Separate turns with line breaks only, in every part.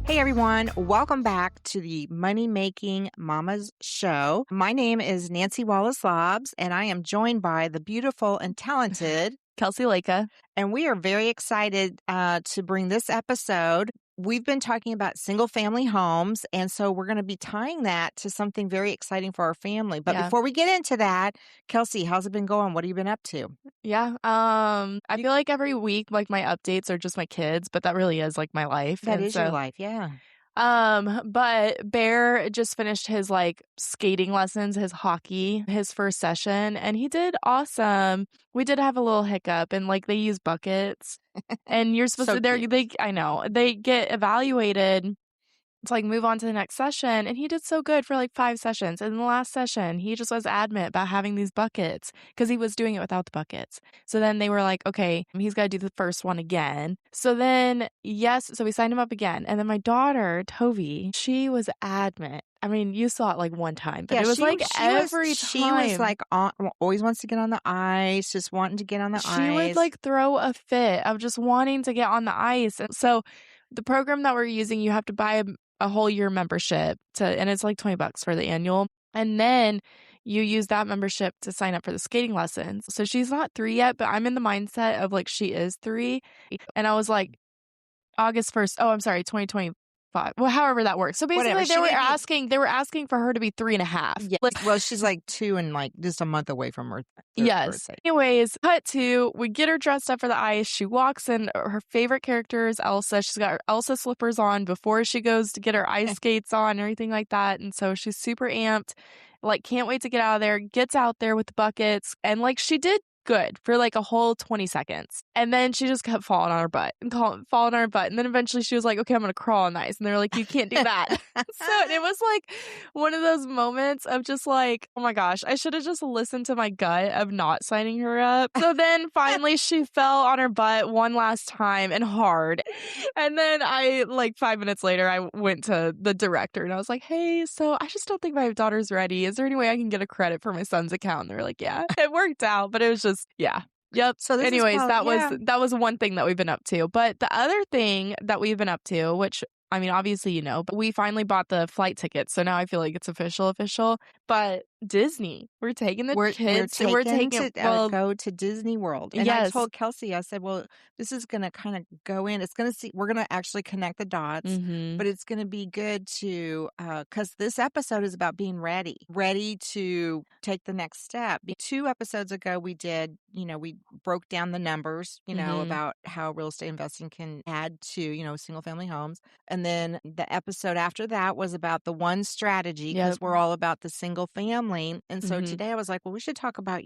Hey everyone, welcome back to the Money Making Mamas Show. My name is Nancy Wallace-Lobbs, and I am joined by the beautiful and talented
Kelsey Leica.
And we are very excited to bring this episode. We've been talking about single family homes, and so we're going to be tying that to something very exciting for our family. But before we get into that, Kelsey, how's it been going? What have you been up to?
Yeah. I feel like every week, like my updates are just my kids, but that really is like my life.
That is your life, yeah.
But Bear just finished his like skating lessons, his hockey, his first session, and he did awesome. We did have a little hiccup, and like they use buckets, and you're supposed to. I know they get evaluated to like move on to the next session, and he did so good for like 5 sessions. And in the last session, he just was adamant about having these buckets because he was doing it without the buckets. So then they were like, okay, he's got to do the first one again. So then, so we signed him up again. And then my daughter, Tovi, she was adamant. I mean, you saw it like one time, but it was like every time.
She was like, always wants to get on the ice, just wanting to get on the ice.
She would like throw a fit of just wanting to get on the ice. And so the program that we're using, you have to buy a whole year membership and it's like $20 for the annual. And then you use that membership to sign up for the skating lessons. So she's not 3 yet, but I'm in the mindset of like she is 3. And I was like, August 1st. Oh, I'm sorry, 2025. Well, however that works. So basically they were asking for her to be 3.5.
Yeah. Well, she's like 2 and like just a month away from her birthday.
Anyways, cut to, we get her dressed up for the ice. She walks in. Her favorite character is Elsa. She's got her Elsa slippers on before she goes to get her ice skates on and everything like that. And so she's super amped, like can't wait to get out of there, gets out there with the buckets. And like she did good for like a whole 20 seconds. And then she just kept falling on her butt. And then eventually she was like, okay, I'm going to crawl on the ice. And they're like, you can't do that. So it was like one of those moments of just like, oh my gosh, I should have just listened to my gut of not signing her up. So then finally she fell on her butt one last time and hard. And then like 5 minutes later, I went to the director and I was like, hey, so I just don't think my daughter's ready. Is there any way I can get a credit for my son's account? And they're like, yeah, it worked out, but it was just, yeah. Yep. So anyways, that was one thing that we've been up to. But the other thing that we've been up to, which I mean, obviously, you know, but we finally bought the flight tickets. So now I feel like it's official. But Disney, we're taking the kids.
We're taking to go to Disney World. And I told Kelsey, I said, well, this is going to kind of go in. It's going to we're going to actually connect the dots, but it's going to be good to, because this episode is about being ready to take the next step. 2 episodes ago, we broke down the numbers, about how real estate investing can add to, single family homes. And then the episode after that was about the one strategy, because we're all about the single family. And so today I was like, well, we should talk about,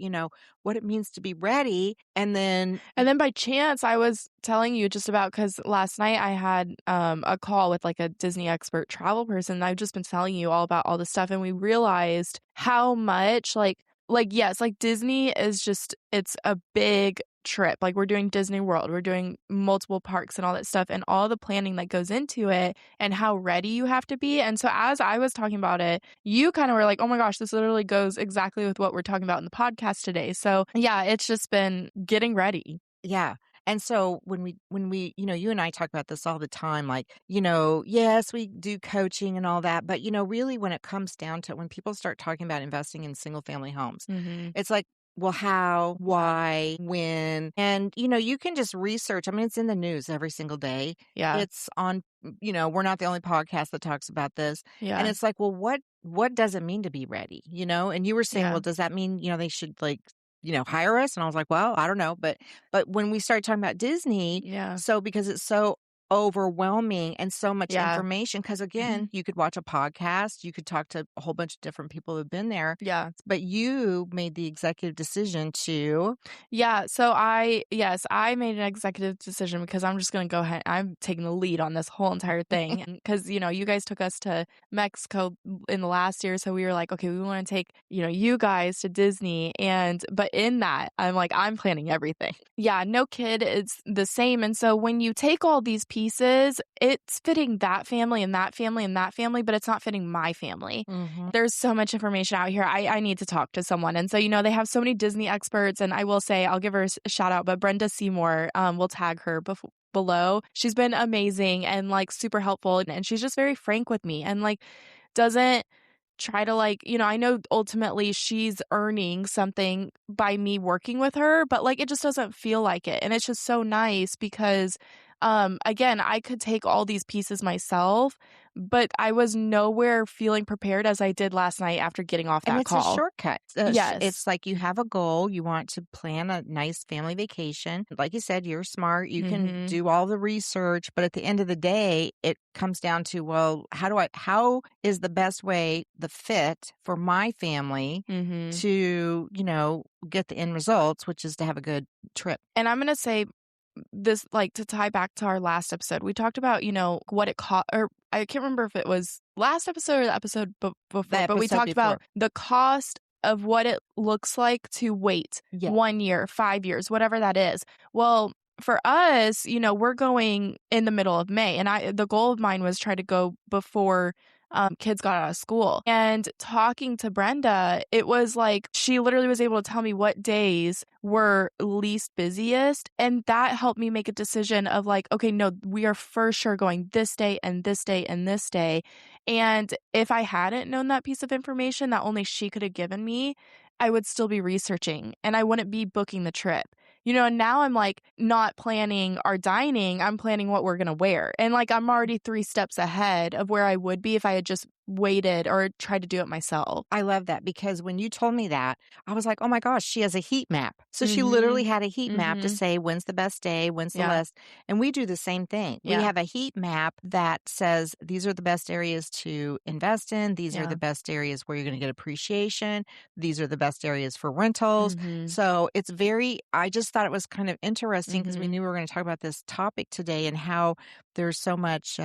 what it means to be ready. And then
by chance, I was telling you just about, because last night I had a call with like a Disney expert travel person. And I've just been telling you all about all this stuff. And we realized how much yes, like Disney is just, it's a big trip. Like we're doing Disney World, we're doing multiple parks and all that stuff and all the planning that goes into it and how ready you have to be. And so as I was talking about it, you kind of were like, oh my gosh, this literally goes exactly with what we're talking about in the podcast today. So yeah, it's just been getting ready.
Yeah. And so when we, you and I talk about this all the time, like, yes, we do coaching and all that, but, really when it comes down to it, when people start talking about investing in single family homes, it's like, well, how, why, when, and, you can just research. I mean, it's in the news every single day.
Yeah.
It's on, we're not the only podcast that talks about this.
Yeah.
And it's like, well, what does it mean to be ready? And you were saying, well, does that mean, they should like, hire us? And I was like, well, I don't know. But when we started talking about Disney, so because it's so overwhelming and so much information, because again, you could watch a podcast, you could talk to a whole bunch of different people who've been there.
Yeah.
But you made the executive decision to.
Yeah. So I made an executive decision because I'm just going to go ahead. I'm taking the lead on this whole entire thing. Because, you guys took us to Mexico in the last year. So we were like, okay, we want to take, you guys to Disney. But in that, I'm like, I'm planning everything. Yeah. No kid is the same. And so when you take all these people pieces, it's fitting that family and that family and that family, but it's not fitting my family. There's so much information out here. I need to talk to someone. And so, they have so many Disney experts, and I will say, I'll give her a shout out, but Brenda Seymour, we'll tag her below. She's been amazing and like super helpful, and she's just very frank with me and like doesn't try to I know ultimately she's earning something by me working with her, but like it just doesn't feel like it. And it's just so nice because again, I could take all these pieces myself, but I was nowhere feeling prepared as I did last night after getting off
And
that
it's
call.
a shortcut.
Yes.
It's like you have a goal. You want to plan a nice family vacation. Like you said, you're smart. You can do all the research. But at the end of the day, it comes down to, well, how is the best way, the fit for my family to, get the end results, which is to have a good trip.
And I'm going to say this, like, to tie back to our last episode, we talked about, what it cost, or I can't remember if it was last episode or the episode before, but we talked about the cost of what it looks like to wait 1 year, 5 years, whatever that is. Well, for us, we're going in the middle of May, and the goal of mine was try to go before kids got out of school. And talking to Brenda, it was like she literally was able to tell me what days were least busiest. And that helped me make a decision of like, okay, no, we are for sure going this day and this day and this day. And if I hadn't known that piece of information that only she could have given me, I would still be researching and I wouldn't be booking the trip. And now I'm like not planning our dining, I'm planning what we're going to wear. And like I'm already 3 steps ahead of where I would be if I had just waited or tried to do it myself.
I love that because when you told me that, I was like, oh my gosh, she has a heat map. So she literally had a heat map to say when's the best day, when's the last. And we do the same thing. We have a heat map that says these are the best areas to invest in. These are the best areas where you're going to get appreciation. These are the best areas for rentals. So it's I just thought it was kind of interesting because we knew we were going to talk about this topic today and how there's so much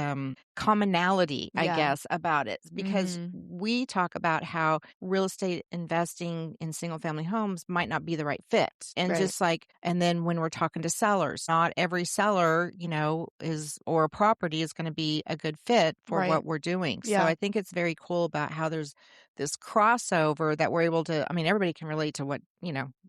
commonality, I guess, about it. Because we talk about how real estate investing in single family homes might not be the right fit. And just like, and then when we're talking to sellers, not every seller, or a property is going to be a good fit for what we're doing. So I think it's very cool about how there's this crossover that we're able to, everybody can relate to what,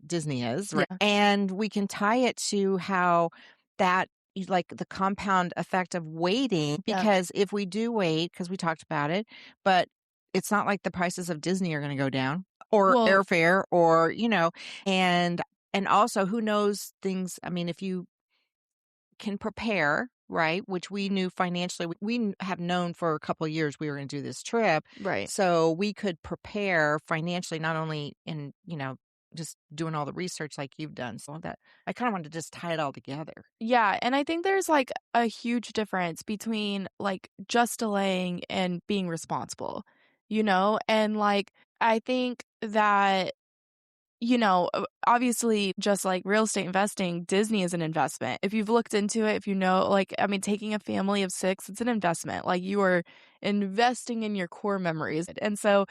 Disney is, right? And we can tie it to how that like the compound effect of waiting, because if we do wait, because we talked about it, but it's not like the prices of Disney are going to go down or airfare or, and also who knows things. If you can prepare, right, which we knew financially, we have known for a couple of years we were going to do this trip.
Right.
So we could prepare financially, not only in, just doing all the research like you've done. So that I kind of wanted to just tie it all together.
Yeah. And I think there's like a huge difference between like just delaying and being responsible, and like I think that obviously, just like real estate investing, Disney is an investment. If you've looked into it, if taking a family of 6, it's an investment. Like you are investing in your core memories. And so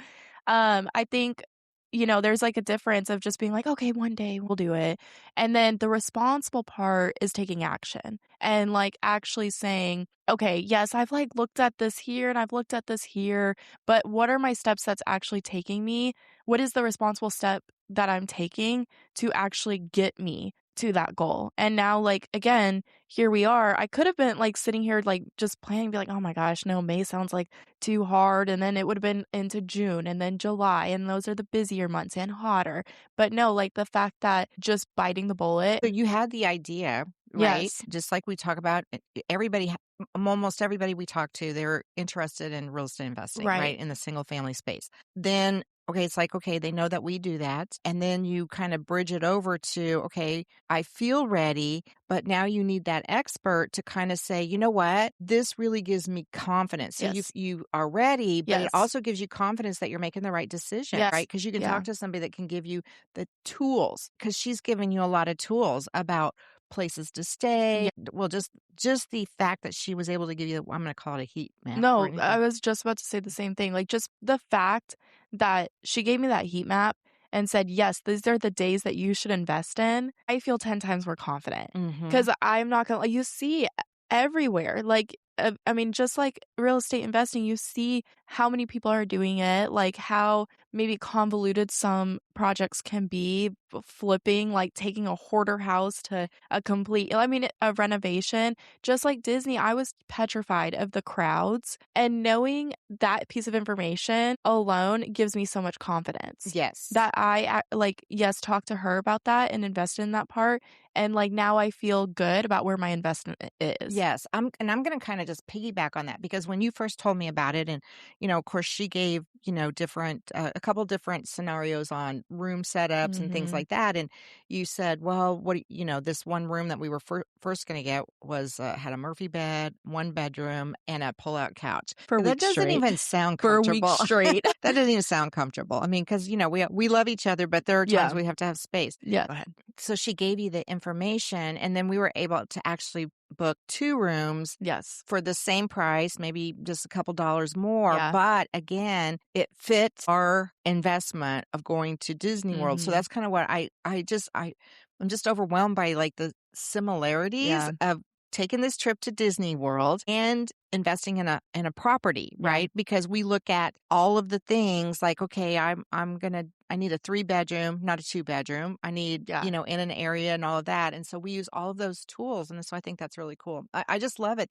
I think, there's like a difference of just being like, okay, one day we'll do it. And then the responsible part is taking action and like actually saying, okay, yes, I've like looked at this here and I've looked at this here, but what are my steps that's actually taking me? What is the responsible step that I'm taking to actually get me to that goal? And now, like, again, here we are. I could have been like sitting here, like just planning, be like, oh my gosh, no, May sounds like too hard. And then it would have been into June and then July. And those are the busier months and hotter. But no, like the fact that just biting the bullet.
So you had the idea, right?
Yes.
Just like we talk about, almost everybody we talk to, they're interested in real estate investing, right? In the single family space. Then okay, it's like, okay, they know that we do that. And then you kind of bridge it over to, okay, I feel ready, but now you need that expert to kind of say, you know what, this really gives me confidence. So you are ready, but it also gives you confidence that you're making the right decision, right? Because you can talk to somebody that can give you the tools, because she's giving you a lot of tools about places to stay. Well, just the fact that she was able to give you, I'm going to call it a heat map.
No, I was just about to say the same thing. Like just the fact that she gave me that heat map and said, yes, these are the days that you should invest in. I feel 10 times more confident because I'm not going to, you see everywhere. Like, I mean, just like real estate investing, you see how many people are doing it, like how maybe convoluted some projects can be, flipping, like taking a hoarder house to a complete, I mean, a renovation. Just like Disney, I was petrified of the crowds, and knowing that piece of information alone gives me so much confidence.
Yes.
That I like, yes, talk to her about that and invest in that part. And like now I feel good about where my investment is.
Yes. I'm going to kind of just piggyback on that because when you first told me about it, and, of course, she gave, different, a couple different scenarios on room setups and things like that. And you said, well, this one room that we were first going to get was, had a Murphy bed, 1 bedroom, and a pull-out couch.
For
That
weeks
doesn't
straight.
even sound
For a
comfortable.
week straight.
That doesn't even sound comfortable. I mean, because, we love each other, but there are times we have to have space.
Yeah. Go ahead.
So she gave you the information, and then we were able to actually book 2 rooms.
Yes.
For the same price, maybe just a couple dollars more.
Yeah.
But again, it fits our investment of going to Disney World. So that's kind of what I'm just overwhelmed by like the similarities of taking this trip to Disney World and investing in a property, right? Because we look at all of the things like, okay, I need a 3-bedroom, not a 2-bedroom. I need, in an area and all of that. And so we use all of those tools. And so I think that's really cool. I just love it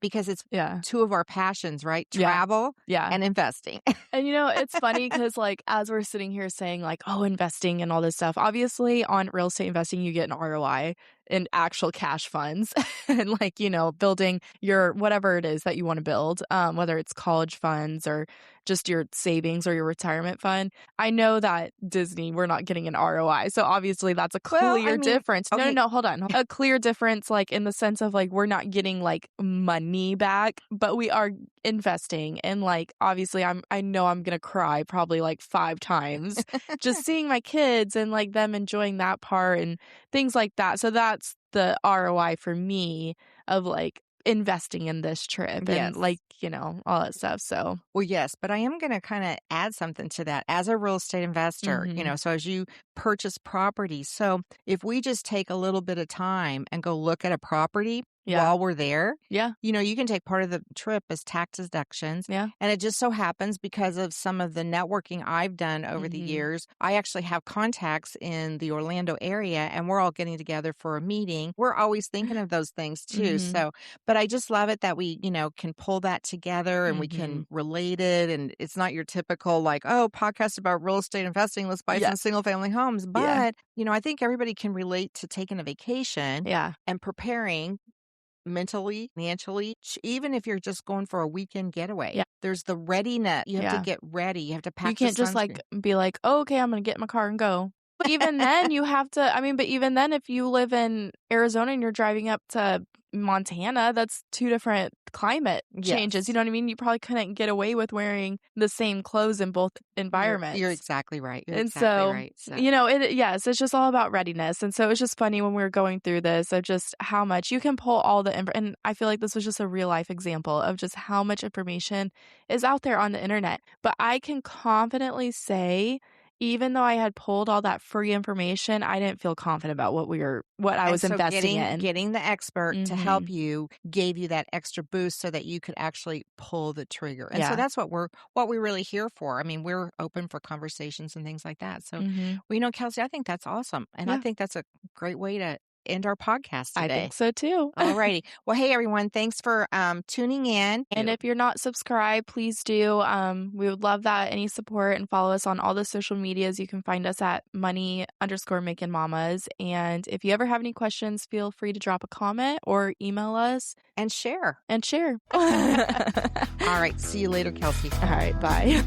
because it's 2 of our passions, right? Travel and investing.
And it's funny because like as we're sitting here saying like, oh, investing and all this stuff, obviously on real estate investing, you get an ROI in actual cash funds and like, building your whatever it is that you want to build, whether it's college funds or just your savings or your retirement fund. I know that Disney, we're not getting an ROI. So obviously that's a clear difference. Okay. No, hold on. A clear difference, like in the sense of like, we're not getting like money back, but we are investing. And like, obviously I know I'm going to cry probably like 5 times just seeing my kids and like them enjoying that part and things like that. So that's the ROI for me of like investing in this trip and like, all that stuff. So,
well, yes, but I am going to kind of add something to that as a real estate investor, so as you purchase property. So if we just take a little bit of time and go look at a property while we're there, you can take part of the trip as tax deductions.
Yeah.
And it just so happens because of some of the networking I've done over the years, I actually have contacts in the Orlando area and we're all getting together for a meeting. We're always thinking of those things too. So, but I just love it that we, can pull that together and we can relate it. And it's not your typical like, oh, podcast about real estate investing. Let's buy some single family homes. But, I think everybody can relate to taking a vacation and preparing mentally, financially, even if you're just going for a weekend getaway. There's the readiness. You have to get ready. You have to pack.
You can't just like be like, oh, okay, I'm going to get in my car and go. But even then you have to, but even then if you live in Arizona and you're driving up to Montana, that's 2 different climate changes. You know what I mean? You probably couldn't get away with wearing the same clothes in both environments.
You're exactly right.
Right. So. It's just all about readiness. And so it's just funny when we were going through this of just how much you can pull all the and I feel like this was just a real life example of just how much information is out there on the internet. But I can confidently say, even though I had pulled all that free information, I didn't feel confident about what I was investing in.
Getting the expert to help you gave you that extra boost so that you could actually pull the trigger. And so that's what we're really here for. I mean, we're open for conversations and things like that. So, Kelsey, I think that's awesome. And I think that's a great way to end our podcast today.
I think so too.
All righty. Well, hey everyone, thanks for tuning in.
And if you're not subscribed, please do. We would love that, any support, and follow us on all the social medias. You can find us at Money_Makin Mamas. And if you ever have any questions, feel free to drop a comment or email us
and share.
All
right. See you later, Kelsey.
All right. Bye.